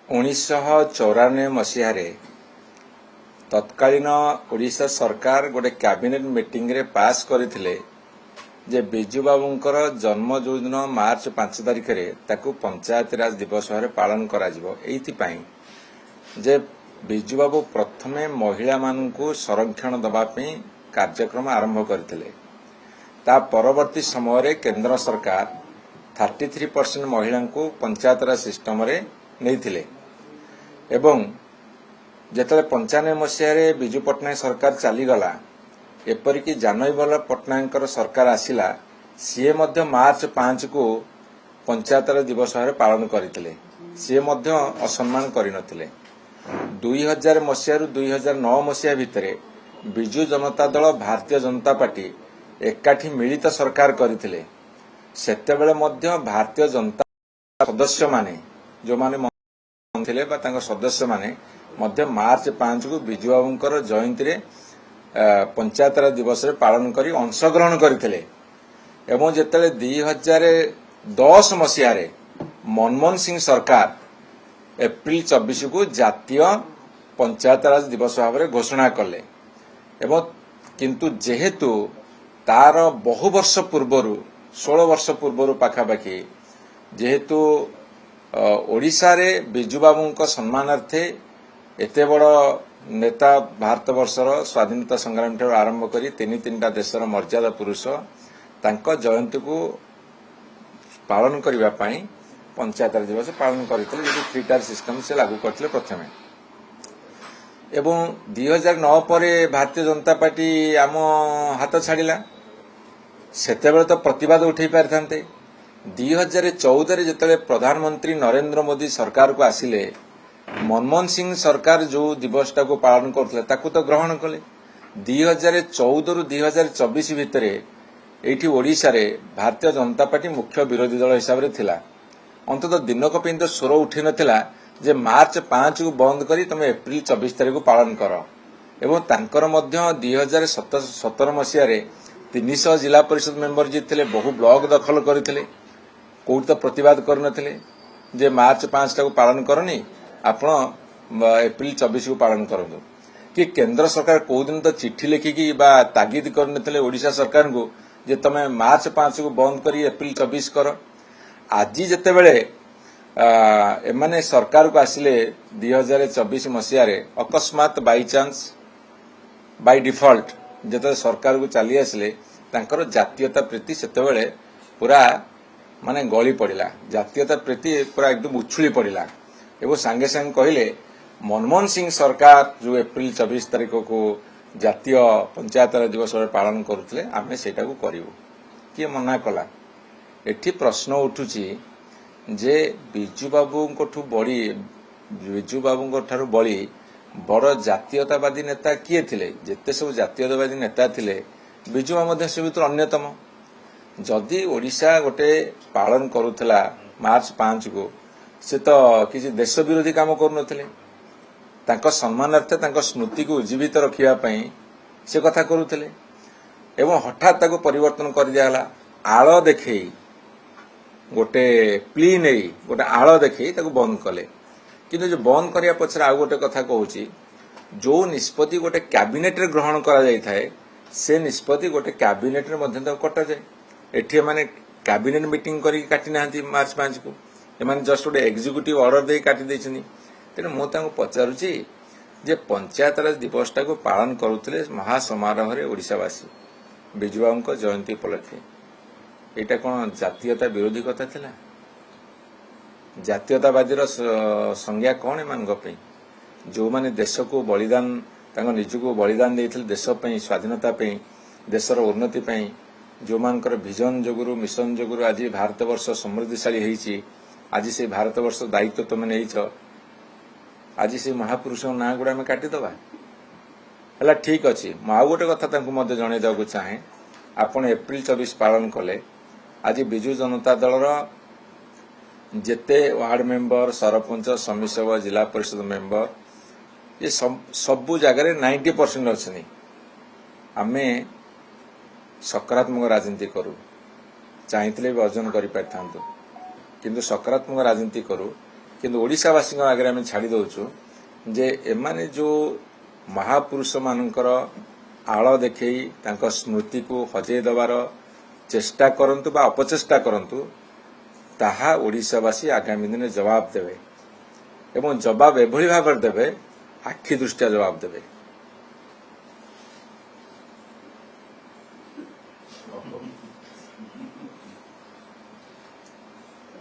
1994 मसीह तत्कालीन ओडिशा सरकार गोटे कैबिनेट मीटिंग रे पास करथिले जे बिजू बाबूंकर जन्म जो दिन मार्च 5 तारिख रे ताकू पंचायत राज दिवस भाव पालन करा जिवो एथि पई जे बिजू बाबू प्रथमे महिला मानकू संरक्षण दबा पई कार्यक्रम आरंभ करथिले। ता परवर्ती समय रे केंद्र सरकार 33% महिला को पंचायत राज सिस्टम रे नैथिले एवं जेतले 95 मसीह बिजू पट्टनायक सरकार चलीगला एपरिक जानईबल पट्टनायक सरकार आसिला सीए मध्य मार्च 5 को पंचायत राज दिवस भाव पालन करथिले। सीए मध्य असम्मान करिनथिले। 2000 मसीह रु 2009 मसीह भितरे बिजू जनता दल भारतीय जनता पार्टी एकाठी मिलित सरकार करथिले। सेतेबेले मध्य भारतीय जनता सदस्य माने जो माने थिले बा तांको सदस्य माने मध्य मार्च 5 को बिजू बाबूंकर जयंती रे पंचायत राज दिवस रे पालन करी अंशग्रहण करथिले एवं जेतले 2010 मसीह रे मनमोहन सिंह सरकार एप्रिल 24 को जातीय पंचायत राज दिवस भाव में घोषणा कले एवं किंतु जेहेतु तार बहु वर्ष पूर्वर 16 वर्ष पूर्वर पाखापाखि जेहेतु ओडिशा रे बिजू बाबूंको सम्मानार्थे एते बड़ नेता भारत वर्षर स्वाधीनता संग्राम ठार आरंभ करी तीन देशर मर्यादा पुरुष तांको जयंती को पालन करबा पई पंचायत राज दिवस पालन करथिले जे थ्री टायर सिस्टम से लागू करथिले प्रथमे एवं 2009 परे भारतीय जनता पार्टी आम हाथ छाड़िला सेतेबेले तो प्रतिवाद उठै पारथांते 2014 रे जेतले प्रधानमंत्री नरेंद्र मोदी सरकार को आसिले मनमोहन सिंह सरकार जो दिवस को पालन करथिले ताकू तो ग्रहण कले 2014 रु 2024 भितरे एठी ओडिशा रे भारतीय जनता पार्टी मुख्य विरोधी दल हिसाब रे थिला अंतत दिनक पे तो स्वर उठी नथिला जे मार्च 5 को बंद करी तमे एप्रिल 24 तारिख को पालन कर एवं तांकर मध्य 2017 मसीह रे 300 जिला परिषद मेंबर जी थिले बहु ब्लॉक दखल करथिले कोई तो प्रतिवाद करनथिले जे मार्च 5 को पालन करनी आपण एप्रिल 24 को पालन करंतु कि केंद्र सरकार को दिन तो चिट्ठी लिखिकी बा तागिद करनथिले ओडिशा सरकार को जे तमे मार्च 5 को बंद करी एप्रिल 24 कर आज जेते बेले एमाने सरकार को आसिले 2024 मसीह रे अकस्मात बाई चांस बाय डिफॉल्ट जेते सरकार को चली आसिले तांकर जातीयता प्रीति सेते बेले पूरा माने गली पड़िला जातीयता प्रीति पूरा एकदम उछुली पड़िला एवं सांगे सांगे कहले मनमोहन सिंह सरकार जो एप्रिल 24 तारिख को जातीय पंचायत राज दिवस पालन करुले आमे सेटा को करिवु किए मना कला एठी प्रश्न उठुची जे बिजू बाबूंको बड़ी बिजू बाबूंको ठारू बड़ी बड़ जातीयतावादी नेता किए थिले जेते सब जातीयतावादी नेता थिले बिजू बाबू मध्य से भितर अन्यतम जदि ओडिशा गोटे पालन करुथला मार्च 5 को से तो किसी देश विरोधी काम करुनथिले तांको सम्मानार्थे तांको स्मृति को उज्जीवित रखिया पई से कथा करुथले एवं हठात ताको परिवर्तन कर दियाला आळ देखै गोटे प्ली नै गोटे आळ देखै ताको बंद कले किंतु जो बंद करिया पछरा आ गोटे कथा कहूची जो निष्पत्ति गोटे कैबिनेट रे ग्रहण करा जाय थाए से निष्पत्ति गोटे कैबिनेट रे मध्य तो कटा जाय एठी माने कैबिनेट मीटिंग करी काटी नांती मार्च 5 को एमाने जस्ट गोटे एग्जीक्यूटिव ऑर्डर दे काटी देछनी तेन मो तांको पचारुची जे पंचायत राज दिवस को पालन करुथिले महासमारोह रे ओडिशावासी बिजू बाबूंको जयंती उपलक्षे एटा कोन जातीयता विरोधी कथा थिला जातीयतावादी संज्ञा कौन एमान गपे जो माने देश को बलिदान तांको निज को बलिदान देथिले देश पई स्वाधीनता पई देशर उन्नति पई जो मानकर विजन जोगुरु मिशन जोगुरु आज भारत वर्ष समृद्धिशाली हेछि आज से भारत वर्ष दायित्व तुम नहीं आज से महापुरुष ना गुड़ा में काटिदबा है ठीक अच्छे आ गोटे कथा जन देवाक चाहे आपण एप्रिल 24 पालन कले आज बिजू जनता दलर जेते वार्ड मेंबर सरपंच समिति सभा जिला परिषद मेंबर ये सबु जगह 90% अच्छे आमे सकारात्मक राजनीति करू चाहिए भी अर्जन कर किंतु सकारात्मक राजनीति करू କିନ୍ତୁ ଓଡ଼ିଶାବାସୀଙ୍କ ଆଗରେ ଆମେ ଛାଡ଼ି ଦେଉଛୁ ଯେ ଏମାନେ ଯେଉଁ ମହାପୁରୁଷମାନଙ୍କର ଆଳ ଦେଖେଇ ତାଙ୍କ ସ୍ମୃତିକୁ ହଜେଇ ଦେବାର ଚେଷ୍ଟା କରନ୍ତୁ ବା ଅପଚେଷ୍ଟା କରନ୍ତୁ, ତାହା ଓଡ଼ିଶାବାସୀ ଆଗାମୀ ଦିନରେ ଜବାବ ଦେବେ ଏବଂ ଜବାବ ଏଭଳି ଭାବରେ ଦେବେ, ଆଖି ଦୃଷ୍ଟିଆ ଜବାବ ଦେବେ।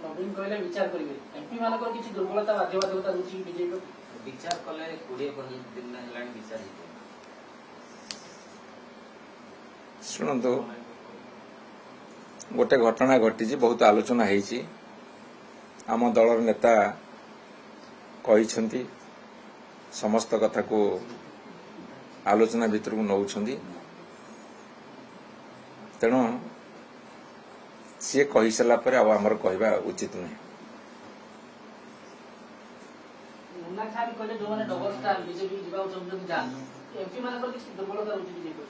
ନବୀନ କହିଲେ ବିଚାର କରିବେ, ଏମପି ମାନଙ୍କର କିଛି ଦୁର୍ବଳତା ବାଧ୍ୟବାଧକତା ରହୁଛି ବିଜେପି ବିଚାର କଲେ 20-25 ଦିନ ହେଲାଣି ବିଚାର ହେଇଯିବ। ଶୁଣନ୍ତୁ, ଗୋଟେ ଘଟଣା ଘଟିଛି, ବହୁତ ଆଲୋଚନା ହେଇଛି। ଆମ ଦଳର ନେତା କହିଛନ୍ତି, ସମସ୍ତ କଥାକୁ ଆଲୋଚନା ଭିତରକୁ ନେଉଛନ୍ତି। ତେଣୁ ସିଏ କହିସାରିଲା ପରେ ଆଉ ଆମର କହିବା ଉଚିତ ନୁହେଁ। ମୁନ୍ନା ଖାଁ ବି କହିଲେ ଯୋଉମାନେ ଡବଲ ଷ୍ଟାର ବିଜେପି ଯିବାକୁ ଚାହୁଁଛନ୍ତି ଯାଆନ୍ତୁ, ଏମପି ମାନଙ୍କର କିଛି ଦୁର୍ବଳତା ରହୁଛି ବିଜେପି।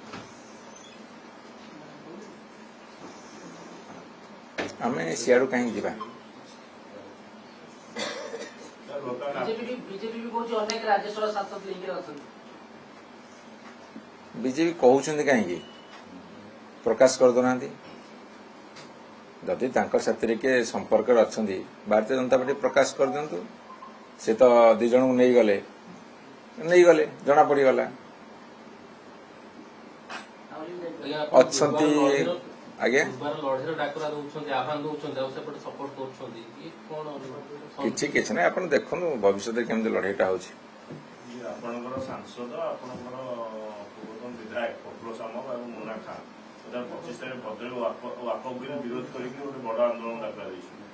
ଆମେ ସିଆଡୁ କାହିଁକି ଯିବା? ବିଜେପି ବି କହୁଛି ଅନେକ ରାଜ୍ୟସଭା ସାଂସଦ ଲିଙ୍କରେ ଅଛନ୍ତି। ବିଜେପି କହୁଛନ୍ତି କାହିଁକି? ପ୍ରକାଶ କରିଦେଉନାହାନ୍ତି। ଯଦି ତାଙ୍କ ସାଥିରେ କିଏ ସମ୍ପର୍କରେ ଅଛନ୍ତି, ଭାରତୀୟ ଜନତା ପାର୍ଟି ପ୍ରକାଶ କରିଦିଅନ୍ତୁ। ସେ ତ 2 ଜଣଙ୍କୁ ନେଇଗଲେ, ଜଣା ପଡ଼ିଗଲା। ଅଛନ୍ତି ଆଜ୍ଞା, କିଛି ନାହିଁ। ଆପଣ ଦେଖନ୍ତୁ ଭବିଷ୍ୟତରେ କେମିତି ଲଢ଼େଇଟା ହେଉଛି। ଆପଣଙ୍କର ସାଂସଦ, ଆପଣଙ୍କର ପୂର୍ବତନ ବିଧାୟକ ପ୍ରଫୁଲ୍ଲ ସାମଲ ଏବଂ ମୁନ୍ନା ଖାଁ 2025 ଭଦ୍ରକ ୱାକଫ ବିଲ୍ ବିରୋଧ କରିକି ଗୋଟେ ବଡ଼ ଆନ୍ଦୋଳନ ଡାକରା ଦେଇଛନ୍ତି।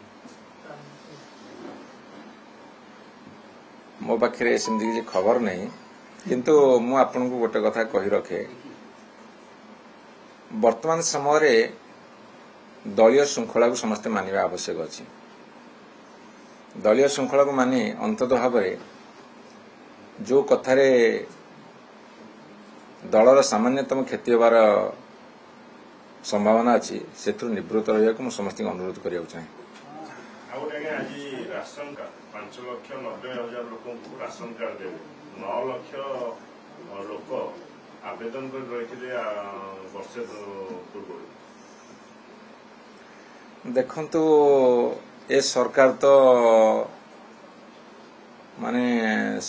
ମୋ ପାଖରେ ସେମିତି କିଛି ଖବର ନାହିଁ, କିନ୍ତୁ ମୁଁ ଆପଣଙ୍କୁ ଗୋଟେ କଥା କହି ରଖେ, ବର୍ତ୍ତମାନ ସମୟରେ ଦଳୀୟ ଶୃଙ୍ଖଳାକୁ ସମସ୍ତେ ମାନିବା ଆବଶ୍ୟକ ଅଛି। ଦଳୀୟ ଶୃଙ୍ଖଳାକୁ ମାନି ଅନ୍ତତଃ ଭାବରେ ଯେଉଁ କଥାରେ ଦଳର ସାମାନ୍ୟତମ କ୍ଷତି ହେବାର ସମ୍ଭାବନା ଅଛି, ସେଥିରୁ ନିବୃତ୍ତ ରହିବାକୁ ମୁଁ ସମସ୍ତଙ୍କୁ ଅନୁରୋଧ କରିବାକୁ ଚାହେଁ। ଆଉ ଗୋଟେ ଆଜ୍ଞା, ଆଜି ରାସନ କାର୍ଡ 5,90,000 ଲୋକଙ୍କୁ ରାସନ କାର୍ଡ ଦେବେ। 9 ଲକ୍ଷ ଲୋକ ଆବେଦନ କରି ରହିଥିଲେ ବର୍ଷେ ପୂର୍ବରୁ। ଦେଖନ୍ତୁ, ଏ ସରକାର ତ ମାନେ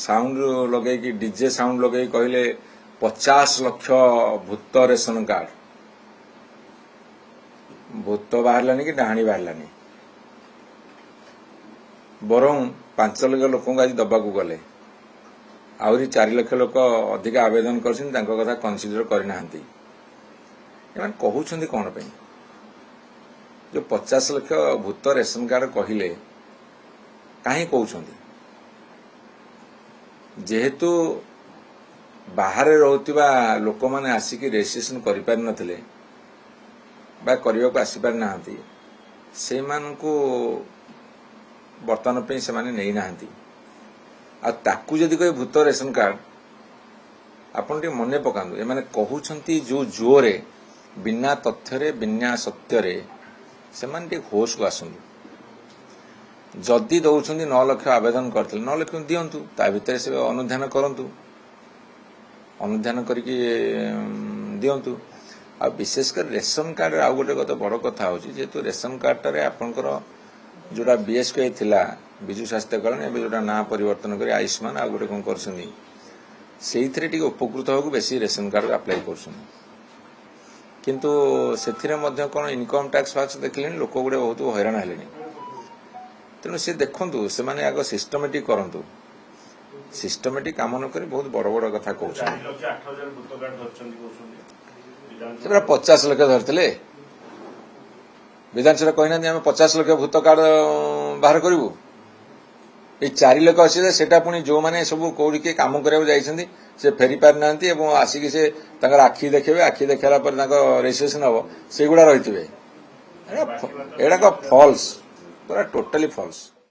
ସାଉଣ୍ଡ ଲଗେଇକି, ଡିଜେ ସାଉଣ୍ଡ ଲଗେଇକି କହିଲେ 50 ଲକ୍ଷ ଭୂତ ରେସନ କାର୍ଡ। ଭୂତ ବାହାରିଲାନି କି ଡାହାଣୀ ବାହାରିଲାନି, ବରଂ 5 ଲକ୍ଷ ଲୋକଙ୍କୁ ଆଜି ଦବାକୁ ଗଲେ। ଆହୁରି 4 ଲକ୍ଷ ଲୋକ ଅଧିକା ଆବେଦନ କରିଛନ୍ତି, ତାଙ୍କ କଥା କନସିଡର କରିନାହାନ୍ତି। ଏମାନେ କହୁଛନ୍ତି କ'ଣ ପାଇଁ? ଯେଉଁ 50 ଲକ୍ଷ ଭୂତ ରେସନ କାର୍ଡ କହିଲେ, କାହିଁ କହୁଛନ୍ତି? ଯେହେତୁ ବାହାରେ ରହୁଥିବା ଲୋକମାନେ ଆସିକି ରେଜିଷ୍ଟ୍ରେସନ କରିପାରିନଥିଲେ ବା କରିବାକୁ ଆସିପାରିନାହାନ୍ତି, ସେମାନଙ୍କୁ ବର୍ତ୍ତମାନ ପାଇଁ ସେମାନେ ନେଇନାହାନ୍ତି। ଆଉ ତାକୁ ଯଦି କହିବେ ଭୂତ ରେସନ କାର୍ଡ, ଆପଣ ଟିକେ ମନେ ପକାନ୍ତୁ, ଏମାନେ କହୁଛନ୍ତି ଯେଉଁ ଜୋରରେ, ବିନା ତଥ୍ୟରେ ବିନା ସତ୍ୟରେ, ସେମାନେ ଟିକେ ହୋସକୁ ଆସନ୍ତୁ। ଯଦି ଦଉଛନ୍ତି 9 ଲକ୍ଷ ଆବେଦନ କରିଥିଲେ, 9 ଲକ୍ଷ ଦିଅନ୍ତୁ, ତା ଭିତରେ ସେ ଅନୁଧ୍ୟାନ କରନ୍ତୁ, ଅନୁଧ୍ୟାନ କରିକି ଦିଅନ୍ତୁ। ଆଉ ବିଶେଷ କରି ରେସନ କାର୍ଡରେ ଆଉ ଗୋଟେ ବଡ଼ କଥା ହେଉଛି, ଯେହେତୁ ରେସନ କାର୍ଡଟାରେ ଆପଣଙ୍କର ଯେଉଁଟା BSK ଥିଲା, ବିଜୁ ସ୍ୱାସ୍ଥ୍ୟ କଲ୍ୟାଣ, ଏବେ ଯେଉଁଟା ନାଁ ପରିବର୍ତ୍ତନ କରି ଆୟୁଷ୍ମାନ ଆଉ ଗୋଟେ କ'ଣ କରୁଛନ୍ତି, ସେଇଥିରେ ଟିକେ ଉପକୃତ ହେବାକୁ ବେଶୀ ରେସନ କାର୍ଡ ଆପ୍ଲାଏ କରୁଛନ୍ତି। କିନ୍ତୁ ସେଥିରେ ମଧ୍ୟ କ'ଣ ଇନକମ୍ ଟ୍ୟାକ୍ସ ଫ୍ୟାକ୍ସ ଦେଖିଲେଣି, ଲୋକ ଗୁଡ଼େ ବହୁତ ହଇରାଣ ହେଲେଣି। ତେଣୁ ସେ ଦେଖନ୍ତୁ, ସେମାନେ ଆଗ ସିଷ୍ଟମେଟିକ୍ କରନ୍ତୁ। ସିଷ୍ଟମେଟିକ୍ କାମ ନ କରି ବହୁତ ବଡ଼ ବଡ଼ କଥା କହୁଛନ୍ତି। 4,08,000 ଭୂତ କାର୍ଡ ଧରିଛନ୍ତି କହୁଛନ୍ତି। ସେ ପୁରା 50 ଲକ୍ଷ ଧରିଥିଲେ। ବିଧାନସଭା କହିନାହାନ୍ତି ଆମେ 50 ଲକ୍ଷ ଭୂତ କାର୍ଡ ବାହାର କରିବୁ। এই 4 ଲକ୍ଷ ଅଛି, ସେଟା ପୁଣି ଯେଉଁମାନେ ସବୁ କୋଉଠି କିଏ କାମ କରିବାକୁ ଯାଇଛନ୍ତି, ସେ ଫେରି ପାରିନାହାନ୍ତି ଏବଂ ଆସିକି ସେ ତାଙ୍କର ଆଖି ଦେଖେଇବେ, ଆଖି ଦେଖେଇଲା ପରେ ତାଙ୍କ ରେଜିଷ୍ଟ୍ରେସନ ହବ, ସେଗୁଡ଼ା ରହିଥିବେ। ଏଗୁଡ଼ାକ ଫଲ୍ସ, ପୁରା ଟୋଟାଲି ଫଲ୍ସ।